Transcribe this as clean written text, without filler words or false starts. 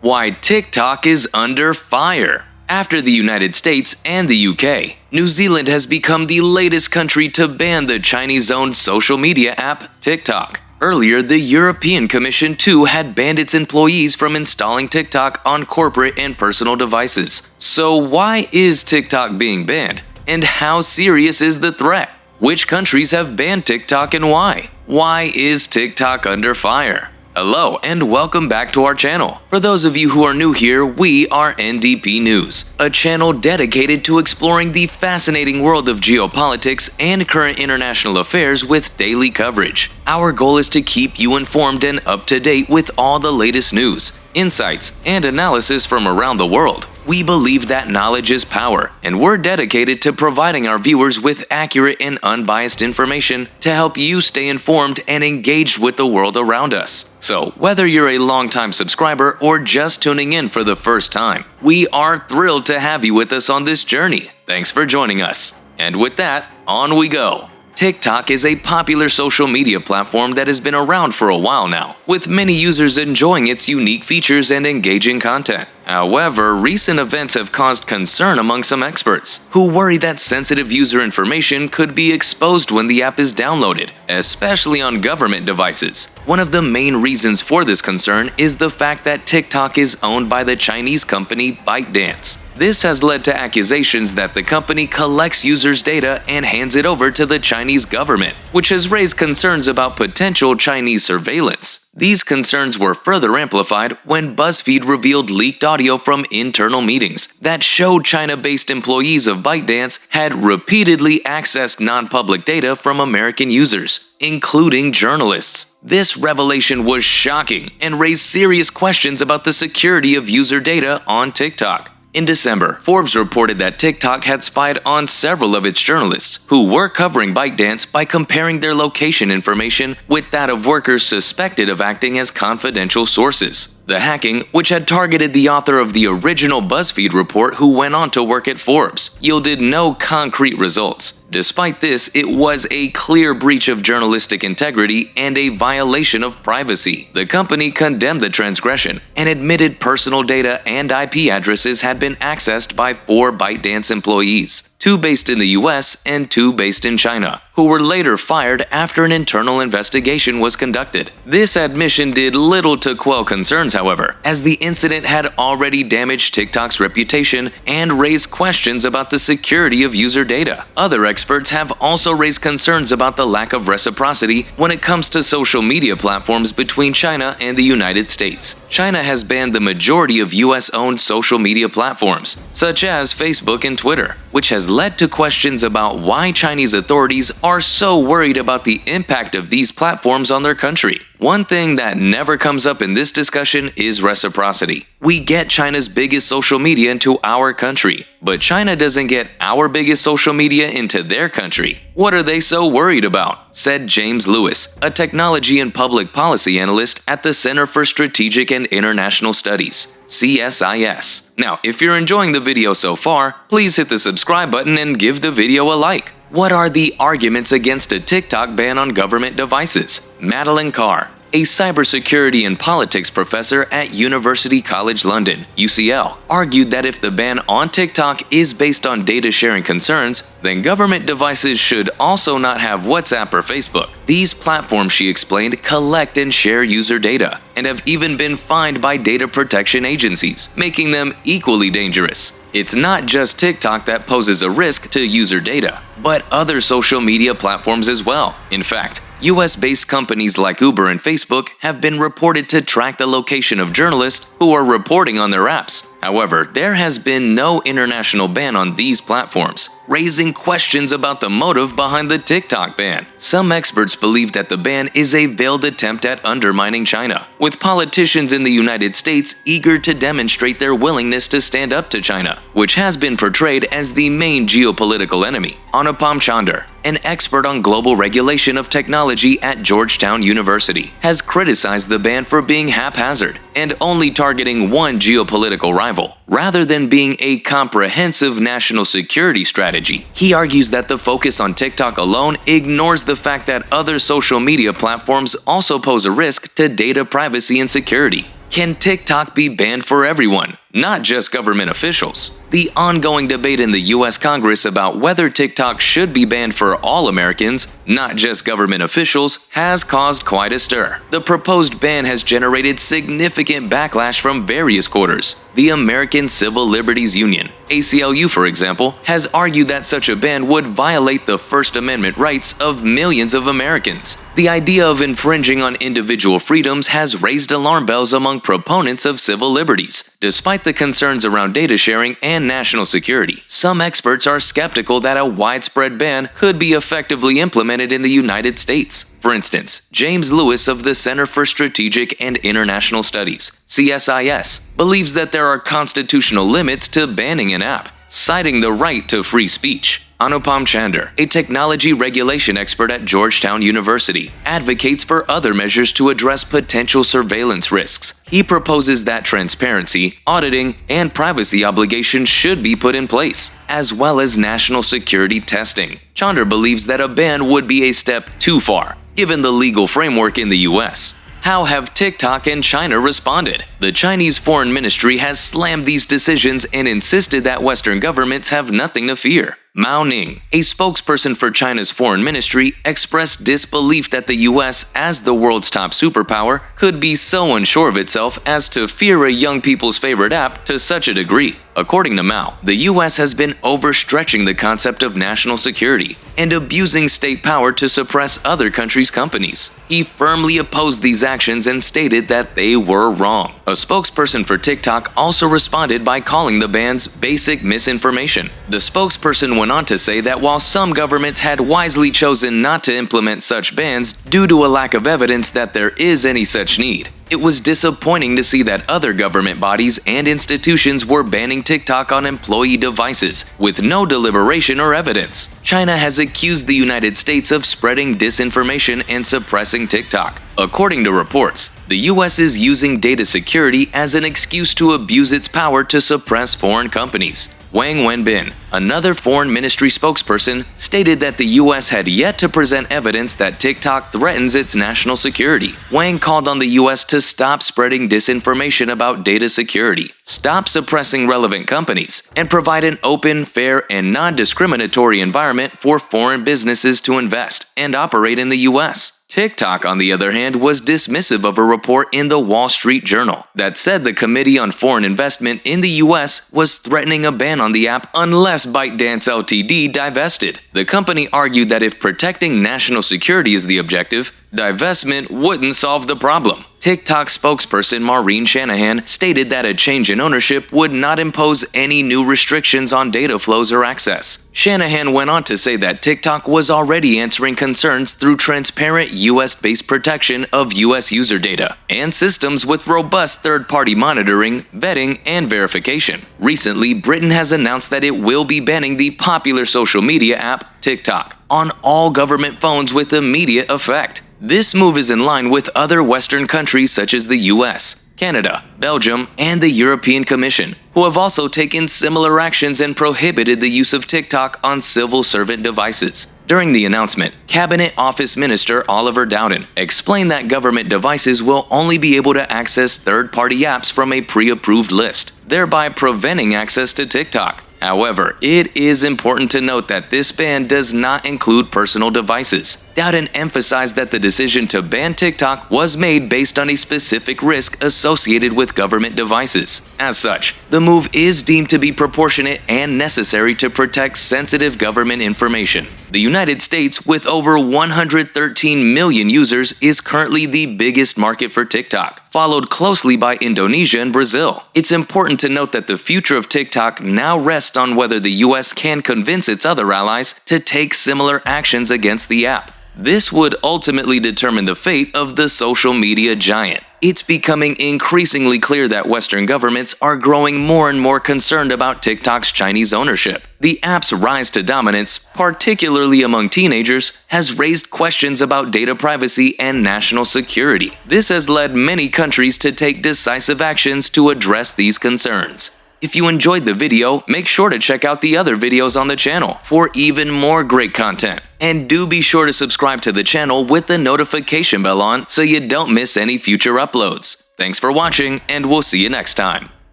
Why TikTok is under fire. After the United States and the UK, New Zealand has become the latest country to ban the Chinese-owned social media app TikTok. Earlier, the European Commission too had banned its employees from installing TikTok on corporate and personal devices. So why is TikTok being banned? And how serious is the threat? Which countries have banned TikTok and why? Why is TikTok under fire? Hello and welcome back to our channel. For those of you who are new here, we are N.D.P News, a channel dedicated to exploring the fascinating world of geopolitics and current international affairs with daily coverage. Our goal is to keep you informed and up to date with all the latest news, insights, and analysis from around the world. We believe that knowledge is power, and we're dedicated to providing our viewers with accurate and unbiased information to help you stay informed and engaged with the world around us. So, whether you're a longtime subscriber or just tuning in for the first time, we are thrilled to have you with us on this journey. Thanks for joining us. And with that, on we go. TikTok is a popular social media platform that has been around for a while now, with many users enjoying its unique features and engaging content. However, recent events have caused concern among some experts, who worry that sensitive user information could be exposed when the app is downloaded, especially on government devices. One of the main reasons for this concern is the fact that TikTok is owned by the Chinese company ByteDance. This has led to accusations that the company collects users' data and hands it over to the Chinese government, which has raised concerns about potential Chinese surveillance. These concerns were further amplified when BuzzFeed revealed leaked audio from internal meetings that showed China-based employees of ByteDance had repeatedly accessed non-public data from American users, including journalists. This revelation was shocking and raised serious questions about the security of user data on TikTok. In December, Forbes reported that TikTok had spied on several of its journalists who were covering ByteDance by comparing their location information with that of workers suspected of acting as confidential sources. The hacking, which had targeted the author of the original BuzzFeed report who went on to work at Forbes, yielded no concrete results. Despite this, it was a clear breach of journalistic integrity and a violation of privacy. The company condemned the transgression and admitted personal data and IP addresses had been accessed by 4 ByteDance employees, 2 based in the US and 2 based in China, who were later fired after an internal investigation was conducted. This admission did little to quell concerns, however, as the incident had already damaged TikTok's reputation and raised questions about the security of user data. Other experts have also raised concerns about the lack of reciprocity when it comes to social media platforms between China and the United States. China has banned the majority of US-owned social media platforms, such as Facebook and Twitter, which has led to questions about why Chinese authorities are so worried about the impact of these platforms on their country. One thing that never comes up in this discussion is reciprocity. We get China's biggest social media into our country, but China doesn't get our biggest social media into their country. What are they so worried about? Said James Lewis, a technology and public policy analyst at the Center for Strategic and International Studies, CSIS. Now, if you're enjoying the video so far, please hit the subscribe button and give the video a like. What are the arguments against a TikTok ban on government devices? Madeline Carr, a cybersecurity and politics professor at University College London, UCL, argued that if the ban on TikTok is based on data sharing concerns, then government devices should also not have WhatsApp or Facebook. These platforms, she explained, collect and share user data and have even been fined by data protection agencies, making them equally dangerous. It's not just TikTok that poses a risk to user data, but other social media platforms as well. In fact, US-based companies like Uber and Facebook have been reported to track the location of journalists who are reporting on their apps. However, there has been no international ban on these platforms, raising questions about the motive behind the TikTok ban. Some experts believe that the ban is a veiled attempt at undermining China, with politicians in the United States eager to demonstrate their willingness to stand up to China, which has been portrayed as the main geopolitical enemy. Anupam Chandra, an expert on global regulation of technology at Georgetown University, has criticized the ban for being haphazard and only targeting one geopolitical rival, rather than being a comprehensive national security strategy. He argues that the focus on TikTok alone ignores the fact that other social media platforms also pose a risk to data privacy and security. Can TikTok be banned for everyone, not just government officials? The ongoing debate in the US Congress about whether TikTok should be banned for all Americans, not just government officials, has caused quite a stir. The proposed ban has generated significant backlash from various quarters. The American Civil Liberties Union, ACLU for example, has argued that such a ban would violate the First Amendment rights of millions of Americans. The idea of infringing on individual freedoms has raised alarm bells among proponents of civil liberties. Despite the concerns around data sharing and national security, some experts are skeptical that a widespread ban could be effectively implemented in the United States. For instance, James Lewis of the Center for Strategic and International Studies, CSIS, believes that there are constitutional limits to banning an app, citing the right to free speech. Anupam Chander, a technology regulation expert at Georgetown University, advocates for other measures to address potential surveillance risks. He proposes that transparency, auditing, and privacy obligations should be put in place, as well as national security testing. Chander believes that a ban would be a step too far, given the legal framework in the US. How have TikTok and China responded? The Chinese Foreign Ministry has slammed these decisions and insisted that Western governments have nothing to fear. Mao Ning, a spokesperson for China's foreign ministry, expressed disbelief that the US, as the world's top superpower, could be so unsure of itself as to fear a young people's favorite app to such a degree. According to Mao, the US has been overstretching the concept of national security and abusing state power to suppress other countries' companies. He firmly opposed these actions and stated that they were wrong. A spokesperson for TikTok also responded by calling the ban's basic misinformation. The spokesperson went on to say that while some governments had wisely chosen not to implement such bans due to a lack of evidence that there is any such need, it was disappointing to see that other government bodies and institutions were banning TikTok on employee devices with no deliberation or evidence. China has accused the United States of spreading disinformation and suppressing TikTok. According to reports, the US is using data security as an excuse to abuse its power to suppress foreign companies. Wang Wenbin, another foreign ministry spokesperson, stated that the US had yet to present evidence that TikTok threatens its national security. Wang called on the US to stop spreading disinformation about data security, stop suppressing relevant companies, and provide an open, fair, and non-discriminatory environment for foreign businesses to invest and operate in the US. TikTok, on the other hand, was dismissive of a report in the Wall Street Journal that said the Committee on Foreign Investment in the US was threatening a ban on the app unless ByteDance Ltd. divested. The company argued that if protecting national security is the objective, divestment wouldn't solve the problem. TikTok spokesperson Maureen Shanahan stated that a change in ownership would not impose any new restrictions on data flows or access. Shanahan went on to say that TikTok was already answering concerns through transparent US-based protection of US user data and systems with robust third-party monitoring, vetting, and verification. Recently, Britain has announced that it will be banning the popular social media app TikTok on all government phones with immediate effect. This move is in line with other Western countries such as the US, Canada, Belgium, and the European Commission, who have also taken similar actions and prohibited the use of TikTok on civil servant devices. During the announcement, Cabinet Office Minister Oliver Dowden explained that government devices will only be able to access third-party apps from a pre-approved list, thereby preventing access to TikTok. However, it is important to note that this ban does not include personal devices. Dowden emphasized that the decision to ban TikTok was made based on a specific risk associated with government devices. As such, the move is deemed to be proportionate and necessary to protect sensitive government information. The United States, with over 113 million users, is currently the biggest market for TikTok, followed closely by Indonesia and Brazil. It's important to note that the future of TikTok now rests on whether the US can convince its other allies to take similar actions against the app. This would ultimately determine the fate of the social media giant. It's becoming increasingly clear that Western governments are growing more and more concerned about TikTok's Chinese ownership. The app's rise to dominance, particularly among teenagers, has raised questions about data privacy and national security. This has led many countries to take decisive actions to address these concerns. If you enjoyed the video, make sure to check out the other videos on the channel for even more great content. And do be sure to subscribe to the channel with the notification bell on so you don't miss any future uploads. Thanks for watching, and we'll see you next time.